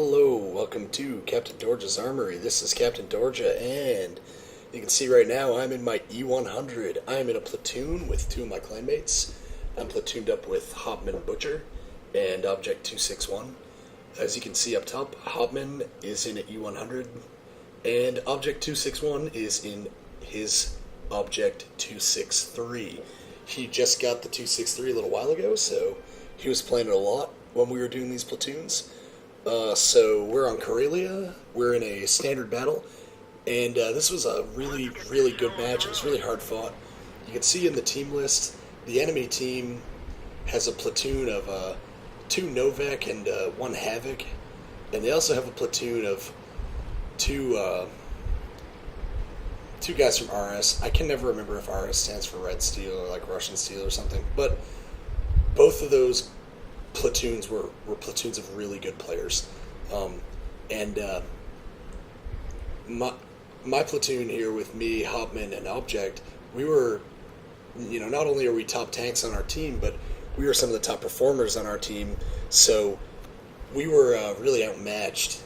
Hello, welcome to Captain Dorja's Armory. This is Captain Dorja, and you can see right now I'm in my E-100. I am in a platoon with two of my clanmates. I'm platooned up with Hopman Butcher and Object 261. As you can see up top, Hopman is in an E-100, and Object 261 is in his Object 263. He just got the 263 a little while ago, so he was playing it a lot when we were doing these platoons. So we're on Karelia, we're in a standard battle, and this was a really, really good match. It was really hard fought. You can see in the team list, the enemy team has a platoon of 2 Novak and 1 Havoc, and they also have a platoon of two guys from RS. I can never remember if RS stands for Red Steel or like Russian Steel or something, but both of those platoons were platoons of really good players. And my platoon here with me, Hopman, and Object, we were, not only are we top tanks on our team, but we were some of the top performers on our team, so we were really outmatched.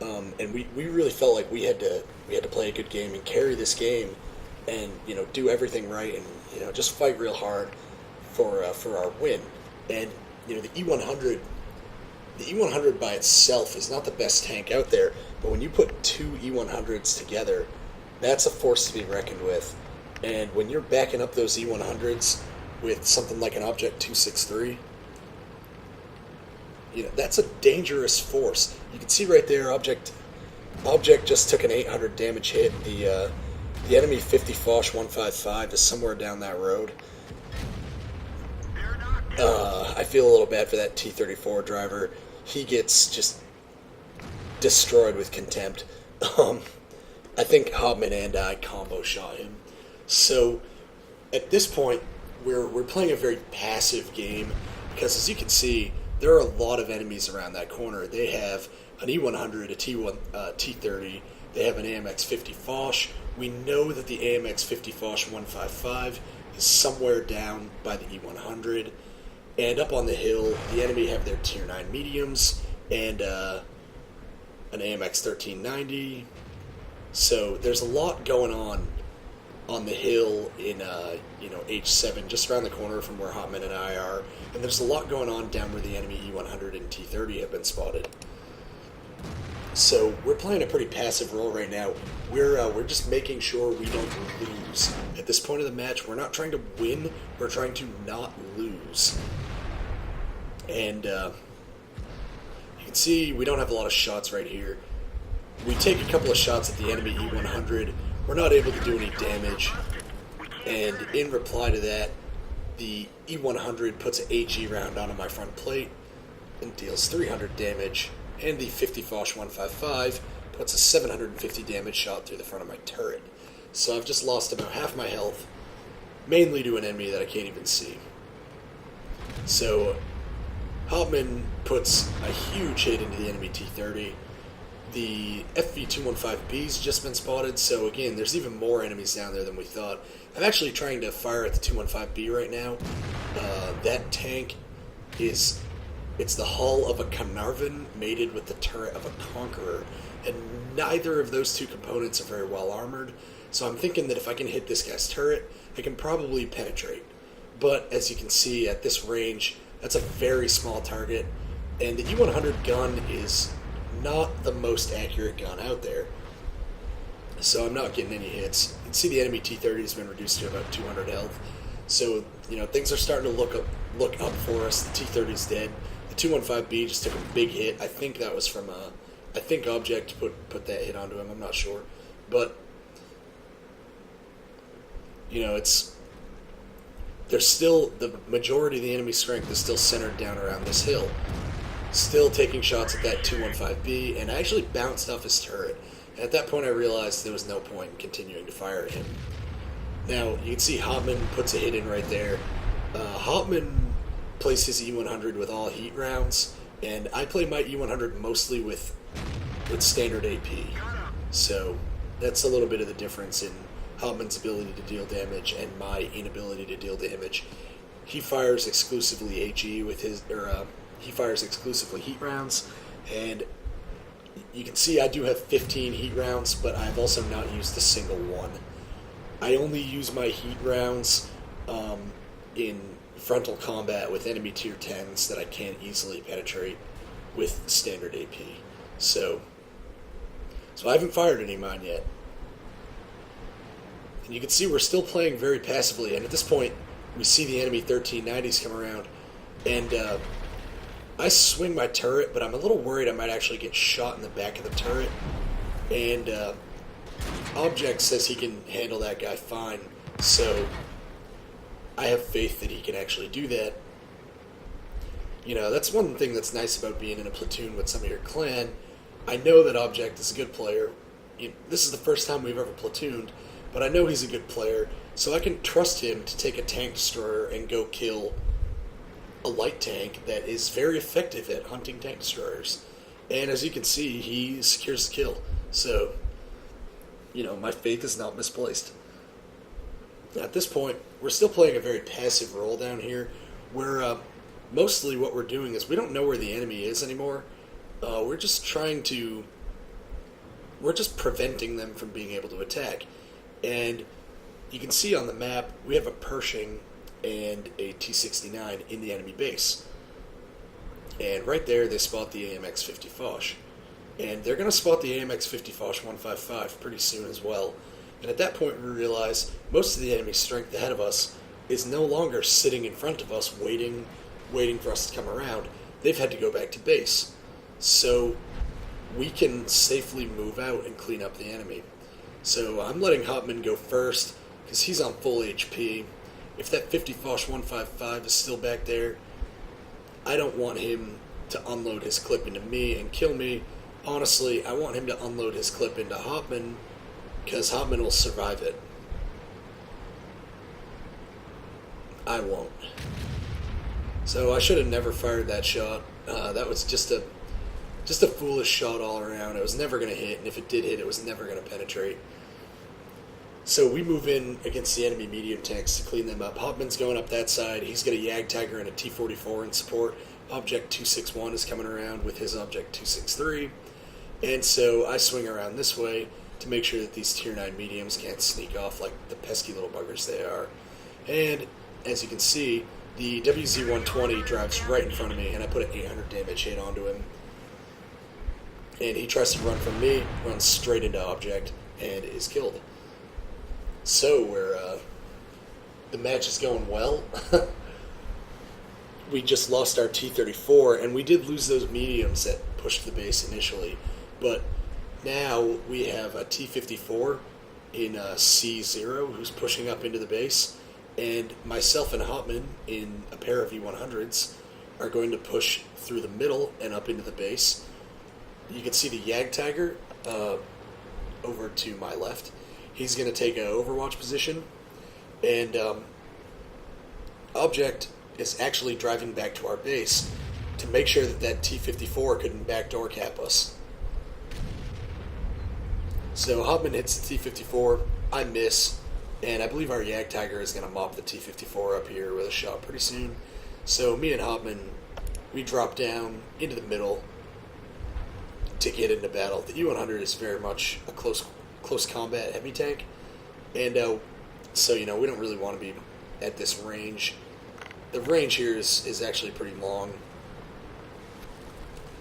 And we really felt like we had to play a good game and carry this game and, do everything right and, just fight real hard for our win. And the E-100 by itself is not the best tank out there, but when you put 2 E-100s together, that's a force to be reckoned with. And when you're backing up those E-100s with something like an Object 263, that's a dangerous force. You can see right there, Object just took an 800 damage hit. The enemy 50 Foch 155 is somewhere down that road. I feel a little bad for that T-34 driver. He gets just destroyed with contempt. I think Hopman and I combo shot him. So at this point, we're playing a very passive game because, as you can see, there are a lot of enemies around that corner. They have an E-100, a T-30. They have an AMX 50 Foch. We know that the AMX 50 Foch 155 is somewhere down by the E-100. And up on the hill, the enemy have their Tier 9 mediums and an AMX 1390. So there's a lot going on the hill in H7, just around the corner from where Hopman and I are. And there's a lot going on down where the enemy E-100 and T-30 have been spotted. So we're playing a pretty passive role right now. We're just making sure we don't lose. At this point of the match, we're not trying to win, we're trying to not lose. And you can see we don't have a lot of shots right here. We take a couple of shots at the enemy E-100. We're not able to do any damage. And in reply to that, the E-100 puts an HE round onto my front plate and deals 300 damage. And the 50 Foch 155 puts a 750 damage shot through the front of my turret. So I've just lost about half my health, mainly to an enemy that I can't even see. So Hopman puts a huge hit into the enemy T-30. The FV-215B's just been spotted, so again, there's even more enemies down there than we thought. I'm actually trying to fire at the 215B right now. That tank it's the hull of a Carnarvon mated with the turret of a Conqueror, and neither of those two components are very well armored, so I'm thinking that if I can hit this guy's turret, I can probably penetrate. But as you can see, at this range, that's a very small target, and the E-100 gun is not the most accurate gun out there, so I'm not getting any hits. You can see the enemy T-30 has been reduced to about 200 health, so things are starting to look up for us. The T-30 is dead. The 215B just took a big hit. I think that was from I think Object put that hit onto him. I'm not sure, but there's still the majority of the enemy strength is still centered down around this hill. Still taking shots at that 215B, and I actually bounced off his turret. And at that point I realized there was no point in continuing to fire at him. Now, you can see Hopman puts a hit in right there. Hopman plays his E-100 with all heat rounds, and I play my E-100 mostly with standard AP. So that's a little bit of the difference in Hopman's ability to deal damage and my inability to deal damage. He fires exclusively HE with his, he fires exclusively heat rounds, and You can see I do have 15 heat rounds, but I've also not used a single one. I only use my heat rounds in frontal combat with enemy tier 10s that I can't easily penetrate with standard AP. So I haven't fired any of mine yet. And you can see we're still playing very passively, and at this point, we see the enemy 1390s come around, and I swing my turret, but I'm a little worried I might actually get shot in the back of the turret, and Object says he can handle that guy fine, so I have faith that he can actually do that. You know, that's one thing that's nice about being in a platoon with some of your clan. I know that Object is a good player. This is the first time we've ever platooned, but I know he's a good player, so I can trust him to take a tank destroyer and go kill a light tank that is very effective at hunting tank destroyers. And as you can see, he secures the kill. So, you know, my faith is not misplaced. At this point, we're still playing a very passive role down here, where mostly what we're doing is we don't know where the enemy is anymore. We're just preventing them from being able to attack. And you can see on the map, we have a Pershing and a T-69 in the enemy base. And right there, they spot the AMX-50 Foch. And they're going to spot the AMX-50 Foch 155 pretty soon as well. And at that point, we realize most of the enemy strength ahead of us is no longer sitting in front of us, waiting for us to come around. They've had to go back to base. So we can safely move out and clean up the enemy. So I'm letting Hopman go first, because he's on full HP. If that 50 Foch 155 is still back there, I don't want him to unload his clip into me and kill me. Honestly, I want him to unload his clip into Hopman, because Hopman will survive it. I won't. So I should have never fired that shot. That was just a foolish shot all around. It was never going to hit, and if it did hit, it was never going to penetrate. So we move in against the enemy medium tanks to clean them up. Hopman's going up that side. He's got a Yag Tiger and a T-44 in support. Object 261 is coming around with his Object 263. And so I swing around this way to make sure that these Tier 9 mediums can't sneak off like the pesky little buggers they are. And as you can see, the WZ-120 drives right in front of me, and I put an 800 damage hit onto him. And he tries to run from me, runs straight into Object, and is killed. So the match is going well. We just lost our T-34, and we did lose those mediums that pushed the base initially. But now we have a T-54 in C0 who's pushing up into the base, and myself and Hopman in a pair of E-100s are going to push through the middle and up into the base. You can see the Yag Tiger over to my left. He's going to take an overwatch position, and Object is actually driving back to our base to make sure that that T-54 couldn't backdoor cap us. So Hopman hits the T-54, I miss, and I believe our Yag Tiger is going to mop the T-54 up here with a shot pretty soon. So me and Hopman, we drop down into the middle to get into battle. The E-100 is very much a close combat heavy tank, and so we don't really want to be at this range. The range here is actually pretty long,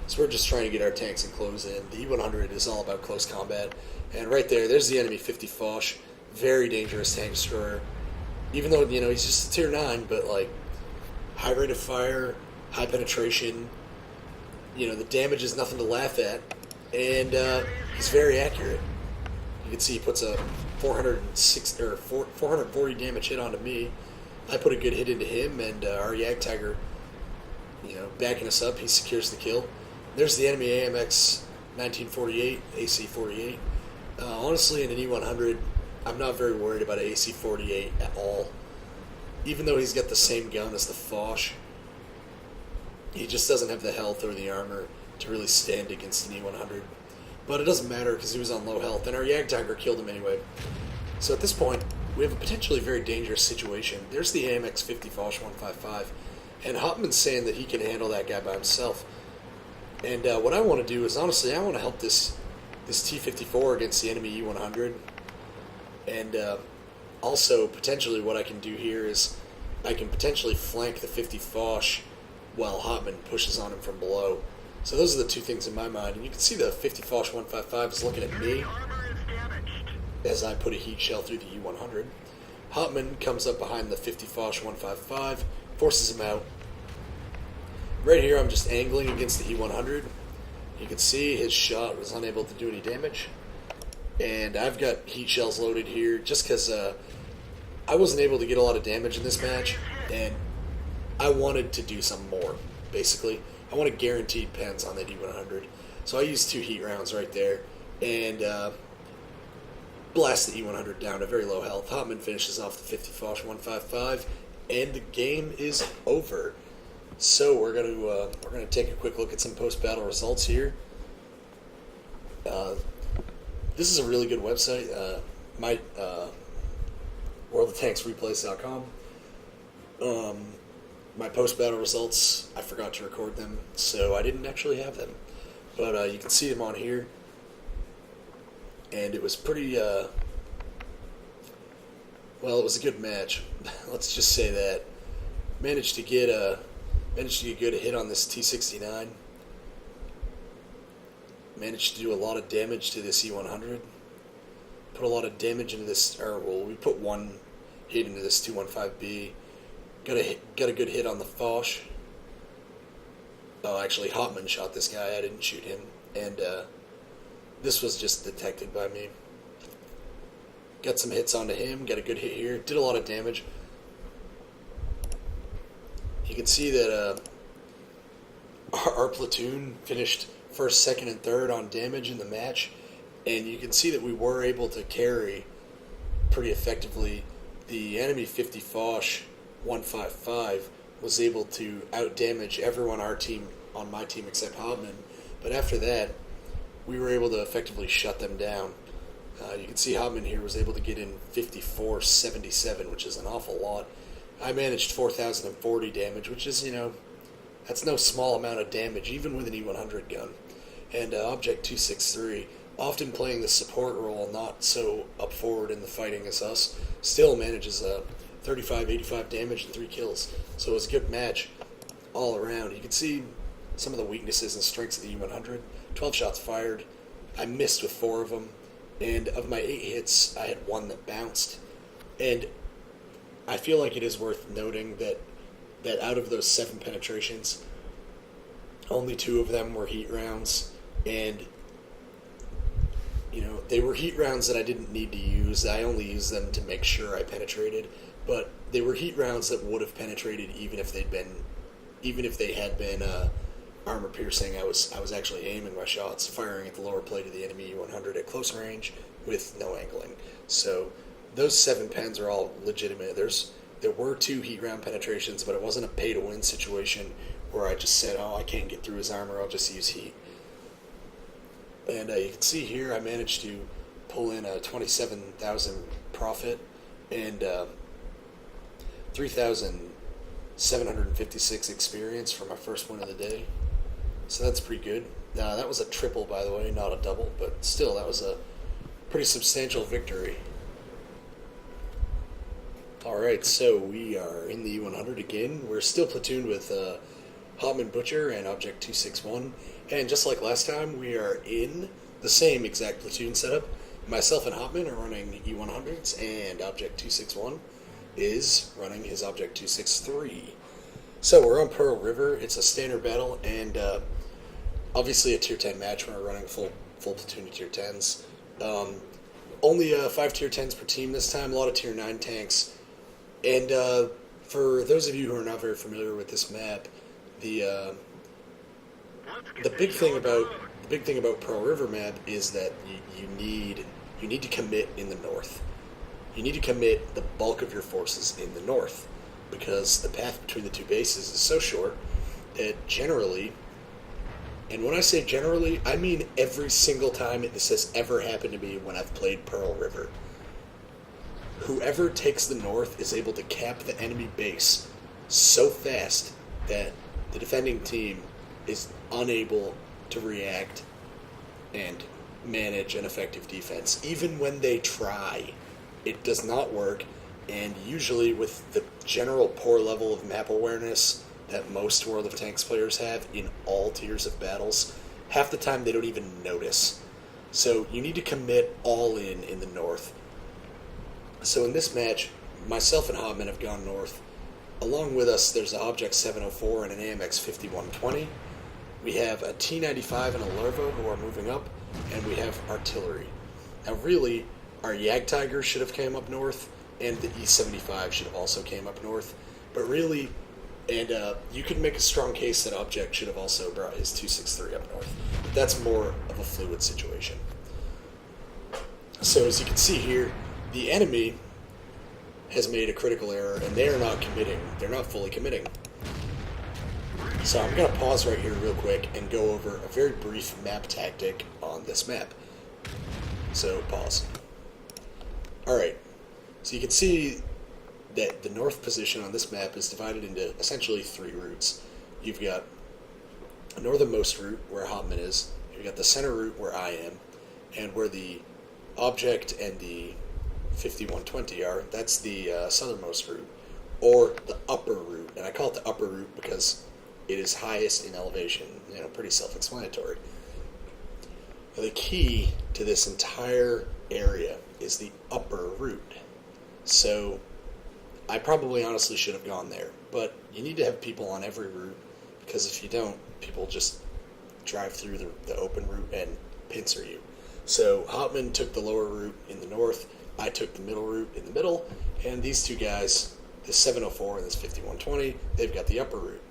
so we're just trying to get our tanks and close in. The E-100 is all about close combat, and right there's the enemy 50 Foch, very dangerous tank destroyer. Even though he's just a tier 9, but like high rate of fire, high penetration. The damage is nothing to laugh at, and he's very accurate. You can see he puts a 440 damage hit onto me. I put a good hit into him, and our Yag Tiger, backing us up, he secures the kill. There's the enemy AMX 1948, AC-48. Honestly, in an E-100, I'm not very worried about an AC-48 at all. Even though he's got the same gun as the Foch, he just doesn't have the health or the armor to really stand against an E-100. But it doesn't matter because he was on low health, and our Yag Tiger killed him anyway. So at this point, we have a potentially very dangerous situation. There's the AMX-50 Foch 155, and Hopman's saying that he can handle that guy by himself. And what I want to do is, honestly, I want to help this T-54 against the enemy E-100. And also, potentially what I can do here is I can potentially flank the 50 Foch while Hotman pushes on him from below. So those are the two things in my mind. And you can see the 50 Foch 155 is looking at me as I put a heat shell through the E-100. Hotman comes up behind the 50 Foch 155, forces him out. Right here I'm just angling against the E-100. You can see his shot was unable to do any damage. And I've got heat shells loaded here just because I wasn't able to get a lot of damage in this match, and I wanted to do some more, basically. I wanted guaranteed pens on that E-100. So I used 2 heat rounds right there, and blast the E-100 down to very low health. Hotman finishes off the 50 Foch 155, and the game is over. So we're gonna take a quick look at some post-battle results here. This is a really good website. My worldoftanksreplays.com. My post-battle results, I forgot to record them, so I didn't actually have them. But you can see them on here. And it was pretty, well, it was a good match. Let's just say that. Managed to get a good hit on this T-69. Managed to do a lot of damage to this E-100. Put a lot of damage into this, we put 1 hit into this 215B. Got a good hit on the Foch. Oh, actually, Hotman shot this guy. I didn't shoot him. And this was just detected by me. Got some hits onto him. Got a good hit here. Did a lot of damage. You can see that our platoon finished first, second, and third on damage in the match. And you can see that we were able to carry pretty effectively. The enemy 50 Foch 155 was able to out-damage everyone on my team except Hotman. But after that, we were able to effectively shut them down. You can see Hotman here was able to get in 5477, which is an awful lot. I managed 4,040 damage, which is, that's no small amount of damage, even with an E-100 gun. And Object 263, often playing the support role, not so up forward in the fighting as us, still manages 35, 85 damage and 3 kills. So it was a good match all around. You can see some of the weaknesses and strengths of the E-100. 12 shots fired. I missed with 4 of them. And of my 8 hits, I had 1 that bounced. And I feel like it is worth noting that out of those 7 penetrations, only 2 of them were heat rounds. And, they were heat rounds that I didn't need to use. I only used them to make sure I penetrated. But they were heat rounds that would have penetrated even if they had been armor piercing. I was actually aiming my shots, firing at the lower plate of the enemy E-100 at close range with no angling. So those 7 pens are all legitimate. There were 2 heat round penetrations, but it wasn't a pay to win situation where I just said, I can't get through his armor, I'll just use heat. And you can see here I managed to pull in a 27,000 profit and 3,756 experience for my first win of the day. So that's pretty good. That was a triple, by the way, not a double, but still, that was a pretty substantial victory. Alright, so we are in the E-100 again. We're still platooned with Hotman Butcher and Object 261. And just like last time, we are in the same exact platoon setup. Myself and Hotman are running E-100s, and Object 261 is running his Object 263. So we're on Pearl River. It's a standard battle, and obviously a tier 10 match when we're running full platoon of tier 10s. Only 5 tier 10s per team this time, a lot of tier 9 tanks. And for those of you who are not very familiar with this map, the big thing about Pearl River map is that you need to commit in the north. You need to commit the bulk of your forces in the north, because the path between the 2 bases is so short that generally, and when I say generally, I mean every single time this has ever happened to me when I've played Pearl River, whoever takes the north is able to cap the enemy base so fast that the defending team is unable to react and manage an effective defense. Even when they try, it does not work, and usually with the general poor level of map awareness that most World of Tanks players have in all tiers of battles, half the time they don't even notice. So you need to commit all in the north. So in this match, myself and Hobman have gone north. Along with us, there's an Object 704 and an AMX 5120. We have a T-95 and a Larvo who are moving up, and we have artillery. Now really, our Jagdtiger should have came up north, and the E-75 should have also came up north. But really, and you could make a strong case that Object should have also brought his 263 up north. But that's more of a fluid situation. So as you can see here, the enemy has made a critical error, and they are not committing. They're not fully committing. So I'm going to pause right here real quick and go over a very brief map tactic on this map. So pause. Alright, so you can see that the north position on this map is divided into essentially 3 routes. You've got a northernmost route where Hopman is, you've got the center route where I am, and where the Object and the 5120 are, that's the southernmost route, or the upper route. And I call it the upper route because it is highest in elevation, pretty self-explanatory. Now, the key to this entire area is the upper route. So I probably honestly should have gone there, but you need to have people on every route, because if you don't, people just drive through the open route and pincer you. So Hopman took the lower route in the north, I took the middle route in the middle, and these two guys, this 704 and this 5120, they've got the upper route.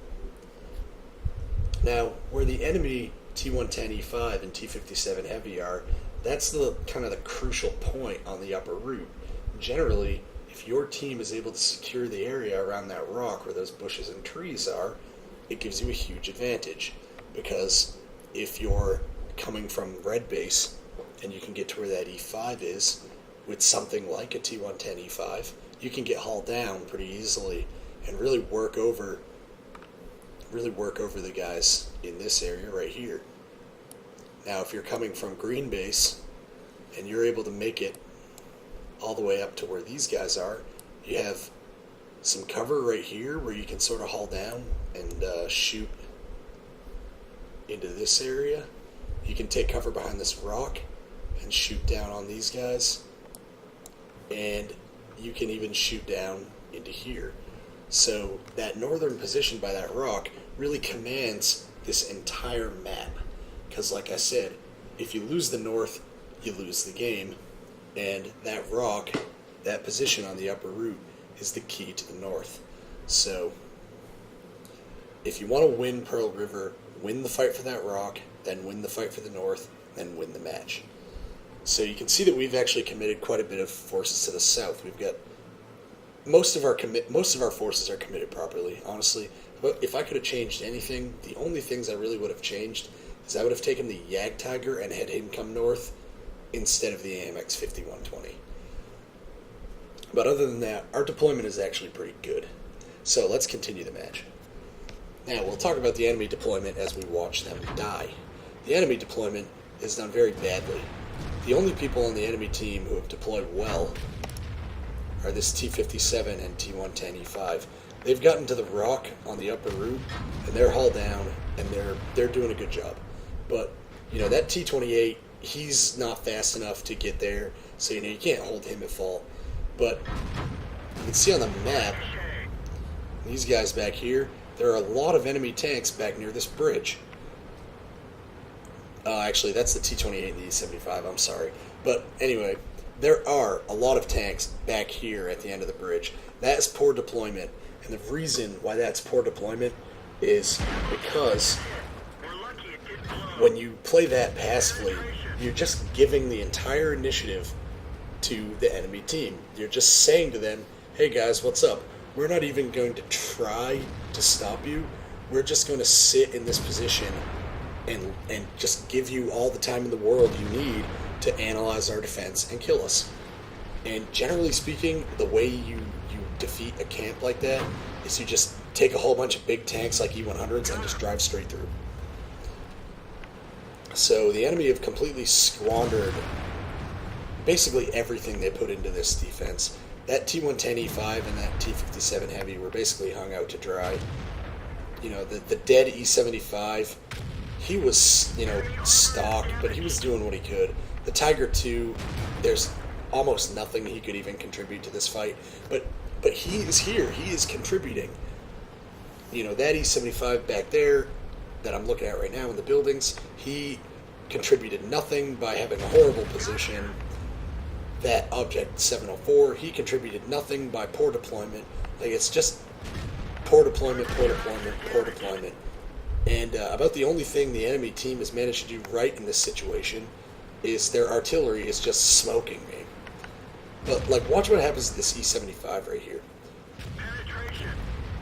Now, where the enemy T110, E5, and T57 Heavy are, that's the kind of the crucial point on the upper route. Generally, if your team is able to secure the area around that rock where those bushes and trees are, it gives you a huge advantage. Because if you're coming from red base and you can get to where that E5 is with something like a T110 E5, you can get hauled down pretty easily and really work over the guys in this area right here. Now, if you're coming from green base and you're able to make it all the way up to where these guys are, you have some cover right here where you can sort of haul down and shoot into this area. You can take cover behind this rock and shoot down on these guys, and you can even shoot down into here. So that northern position by that rock really commands this entire map, because like I said, if you lose the north, you lose the game, and that rock, that position on the upper route, is the key to the north. So if you want to win Pearl River, win the fight for that rock, then win the fight for the north, then win the match. So you can see that we've actually committed quite a bit of forces to the south. We've got most of our forces are committed properly, honestly. But if I could have changed anything, the only things I really would have changed is I would have taken the Jagdtiger and had him come north instead of the AMX 5120. But other than that, our deployment is actually pretty good. So let's continue the match. Now, we'll talk about the enemy deployment as we watch them die. The enemy deployment is done very badly. The only people on the enemy team who have deployed well are this T-57 and T-110 E5. They've gotten to the rock on the upper route, and they're hauled down, and they're doing a good job. But, that T-28, he's not fast enough to get there, so, you can't hold him at fault. But you can see on the map, these guys back here, there are a lot of enemy tanks back near this bridge. Actually, that's the T-28 and the E-75, I'm sorry. But anyway, there are a lot of tanks back here at the end of the bridge. That's poor deployment. And the reason why that's poor deployment is because when you play that passively, you're just giving the entire initiative to the enemy team. You're just saying to them, hey guys, what's up? We're not even going to try to stop you. We're just going to sit in this position and just give you all the time in the world you need to analyze our defense and kill us. And generally speaking, the way you defeat a camp like that is you just take a whole bunch of big tanks like E-100s and just drive straight through. So the enemy have completely squandered basically everything they put into this defense. That T110E5 and that T57 Heavy were basically hung out to dry. You know, the dead E75, he was, you know, stock, but he was doing what he could. The Tiger 2, there's almost nothing he could even contribute to this fight, but he is here. He is contributing. You know, that E75 back there that I'm looking at right now in the buildings, he contributed nothing by having a horrible position. That Object 704, he contributed nothing by poor deployment. Like, it's just poor deployment, poor deployment, poor deployment. And about the only thing the enemy team has managed to do right in this situation is their artillery is just smoking me. But, like, watch what happens to this E75 right here.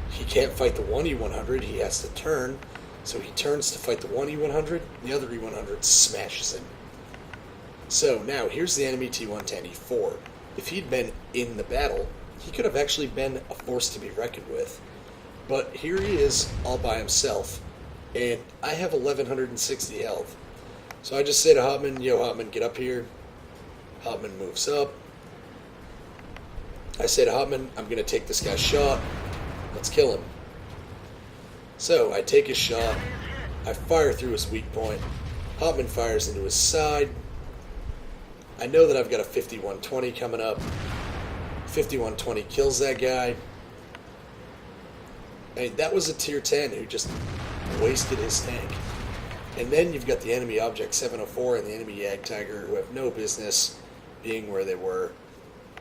He can't fight the one E-100, he has to turn. So he turns to fight the one E-100, the other E-100 smashes him. So now, here's the enemy T110E4. If he'd been in the battle, he could have actually been a force to be reckoned with. But here he is, all by himself, and I have 1160 health. So I just say to Hauptmann, yo Hauptmann, get up here. Hauptmann moves up. I say to Hauptmann, I'm going to take this guy's shot. Let's kill him. So I take his shot. I fire through his weak point. Hauptmann fires into his side. I know that I've got a 5120 coming up. 5120 kills that guy. I mean, that was a tier 10 who just wasted his tank. And then you've got the enemy Object 704 and the enemy Yag Tiger who have no business being where they were.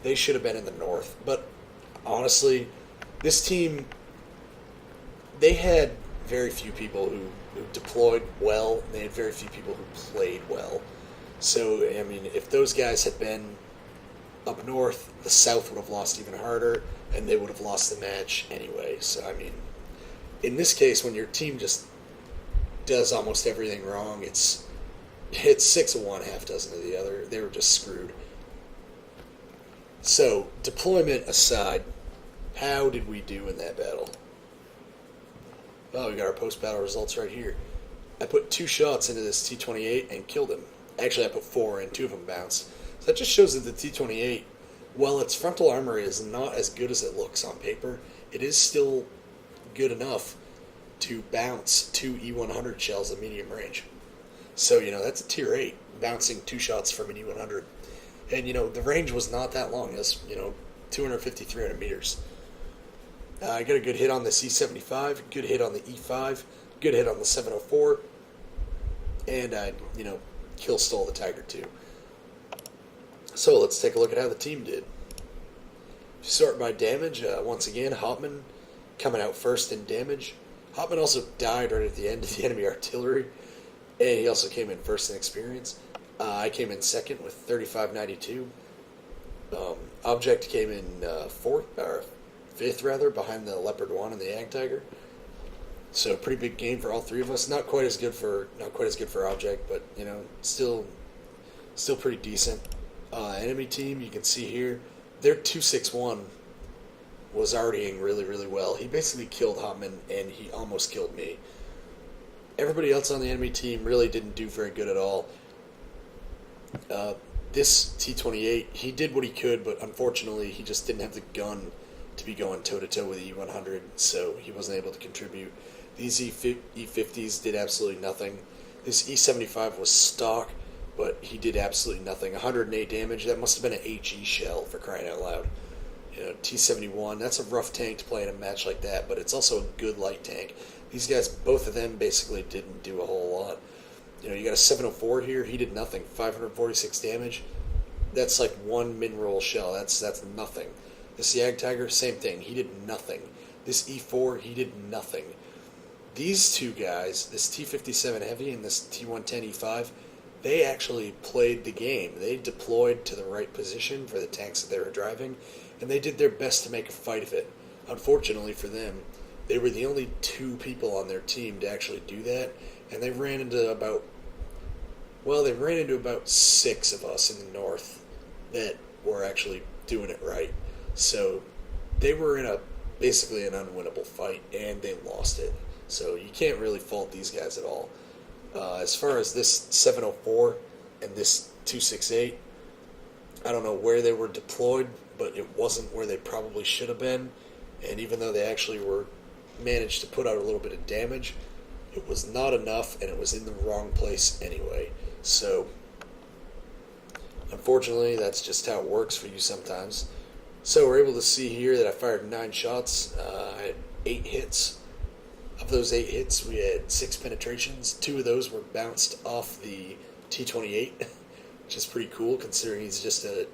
They should have been in the north. But honestly, this team, they had very few people who deployed well. They had very few people who played well. So, I mean, if those guys had been up north, the South would have lost even harder, and they would have lost the match anyway. So, I mean, in this case, when your team just does almost everything wrong, it's 6 of one, half dozen of the other. They were just screwed. So, deployment aside, how did we do in that battle? Oh, we got our post-battle results right here. I put 2 shots into this T-28 and killed him. Actually, I put 4 and 2 of them bounced. So that just shows that the T-28, while its frontal armor is not as good as it looks on paper, it is still good enough to bounce 2 E-100 shells at medium range. So, you know, that's a tier 8, bouncing 2 shots from an E-100. And, you know, the range was not that long. It was, you know, 250, 300 meters. I got a good hit on the C-75, good hit on the E-5, good hit on the 704, and I, you know, kill stole the Tiger 2. So let's take a look at how the team did. Sort by damage, once again, Hauptmann coming out first in damage. Hauptmann also died right at the end of the enemy artillery, and he also came in first in experience. I came in second with 3592. Object came in fifth rather, behind the Leopard 1 and the Yag Tiger. So pretty big gain for all three of us. Not quite as good for Object, but you know, still pretty decent. Enemy team, you can see here, their 261 was alreadying really, really well. He basically killed Hauptmann, and he almost killed me. Everybody else on the enemy team really didn't do very good at all. This T-28, he did what he could, but unfortunately he just didn't have the gun to be going toe-to-toe with the E-100, so he wasn't able to contribute. These E-50s did absolutely nothing. This E-75 was stock, but he did absolutely nothing. 108 damage, that must have been an HE shell, for crying out loud. You know, T-71, that's a rough tank to play in a match like that, but it's also a good light tank. These guys, both of them, basically didn't do a whole lot. You know, you got a 704 here, he did nothing. 546 damage. That's like one min-roll shell, that's nothing. This Yag Tiger, same thing, he did nothing. This E4, he did nothing. These two guys, this T-57 Heavy and this T-110 E5, they actually played the game. They deployed to the right position for the tanks that they were driving, and they did their best to make a fight of it. Unfortunately for them, they were the only 2 people on their team to actually do that, and they ran into about 6 of us in the north that were actually doing it right. So they were in basically an unwinnable fight, and they lost it. So you can't really fault these guys at all. As far as this 704 and this 268, I don't know where they were deployed, but it wasn't where they probably should have been. And even though they actually managed to put out a little bit of damage, it was not enough, and it was in the wrong place anyway. So, unfortunately, that's just how it works for you sometimes. So we're able to see here that I fired 9 shots. I had 8 hits. Of those 8 hits, we had 6 penetrations. 2 of those were bounced off the T-28, which is pretty cool considering he's just a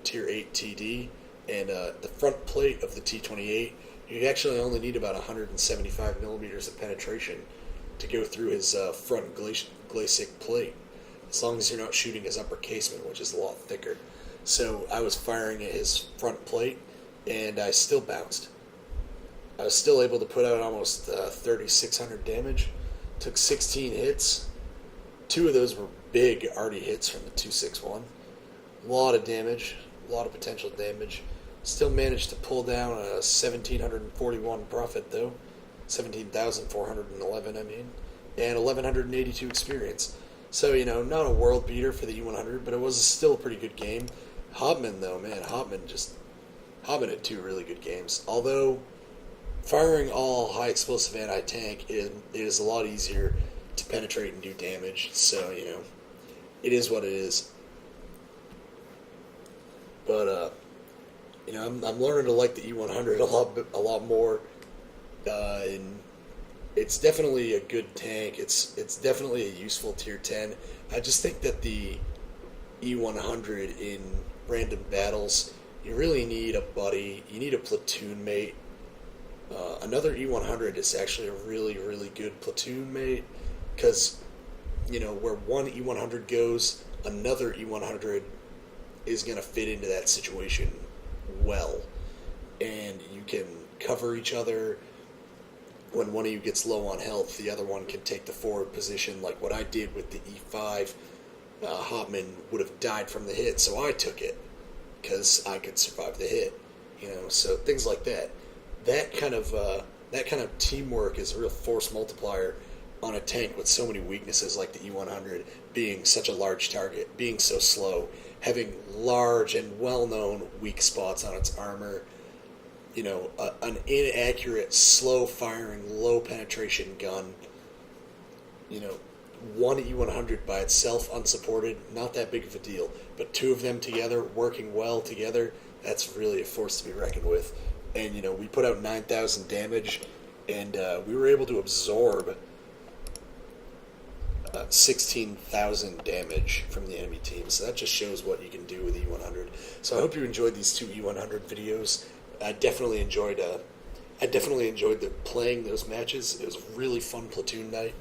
Tier 8 TD. And the front plate of the T-28, you actually only need about 175 millimeters of penetration to go through his front glacic plate, as long as you're not shooting his upper casement, which is a lot thicker. So I was firing at his front plate, and I still bounced. I was still able to put out almost 3,600 damage. Took 16 hits. 2 of those were big arty hits from the 261. A lot of damage, a lot of potential damage. Still managed to pull down a 1,741 profit though. 17,411, I mean. And 1,182 experience. So, not a world beater for the E-100, but it was still a pretty good game. Hauptmann, though, man, Hauptmann had 2 really good games. Although, firing all high explosive anti-tank is a lot easier to penetrate and do damage. So, it is what it is. But, I'm learning to like the E-100 a lot more. And it's definitely a good tank. It's definitely a useful Tier 10. I just think that the E-100 in random battles, you really need a buddy. You need a platoon mate. Another E-100 is actually a really, really good platoon mate because, where one E-100 goes, another E-100 is going to fit into that situation well. And you can cover each other. When one of you gets low on health, the other one can take the forward position, like what I did with the E5. Hauptmann would have died from the hit, so I took it because I could survive the hit. So things like that. That kind of teamwork is a real force multiplier on a tank with so many weaknesses, like the E-100 being such a large target, being so slow, having large and well-known weak spots on its armor. An inaccurate, slow-firing, low-penetration gun. One E-100 by itself, unsupported, not that big of a deal. But 2 of them together, working well together, that's really a force to be reckoned with. And, we put out 9,000 damage, and we were able to absorb 16,000 damage from the enemy team. So that just shows what you can do with E-100. So I hope you enjoyed these 2 E-100 videos. I definitely enjoyed playing those matches. It was a really fun platoon night.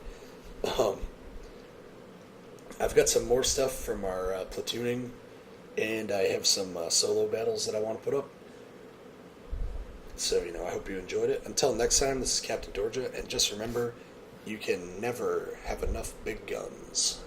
I've got some more stuff from our platooning, and I have some solo battles that I want to put up. So, I hope you enjoyed it. Until next time, this is Captain Dorja, and just remember, you can never have enough big guns.